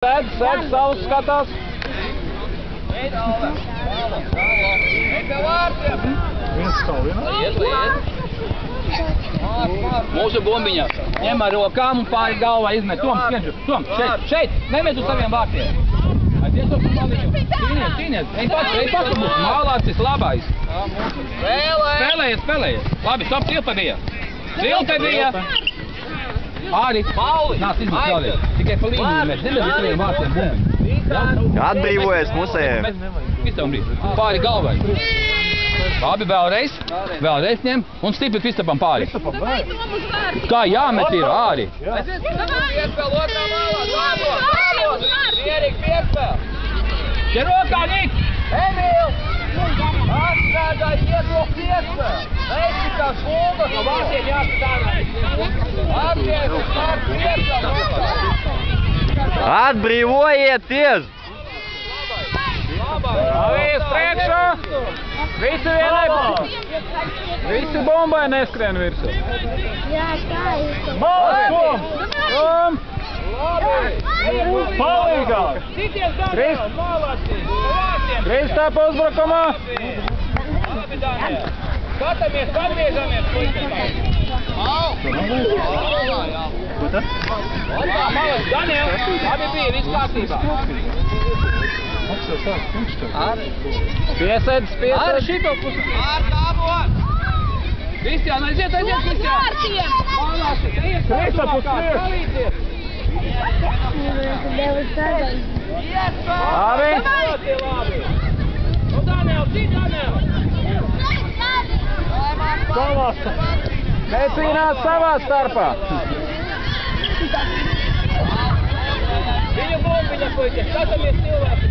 Sēd, savus skatās. Ej, Alve. Ej, pie vārtiem. Viens stāv vienā. Mūsu bumbiņa. Ņem ar rokām un pāri galvā izmet. Tom, šeit. Nemet uz saviem vārtiem. Aizies uz maliņu. Cīnies. Ej pats. Mālācis labais. Spēlējies. Labi, stop, cilpe bija. Āri. Nāc, izmet vēlreiz. Tikai pa līniju met. Nemet uz saviem vārtiem bumbiņu. Atbrīvojies musējiem. Kristam brīd. Pāri galvai. Labi, vēlreiz ņem un stipri Kristapam pāri. Kā jāmet ir, Āri? Piespēl otrā malā. Pierīgi piespēl. Ja rokā, Nik! Emīl! Atstrādāj iedro piespēl. Veiksi kā skuldas. No vārtiem jāsatārā. Atgriezies pār piespēl. Atbrīvojieties! Avies priekšā! Visi vienai! Visi bombai neskrien virsū. Jā, tā ir. Tom! Palīgā! Kristapa uzbrukumā! Skatāmies, pagriežamies, puikas. Daniel, abi bija, viss kārtībā. Piesēdz. Ar šito pusi. Ar tābot. Kristiāna, aiziet, Kristiāna. Kristapus priekš. Labi. Nu, Daniel, Daniel. Necīnās savā starpā. Viņa bumbiņa, puikas. Skatāmies cilvēki.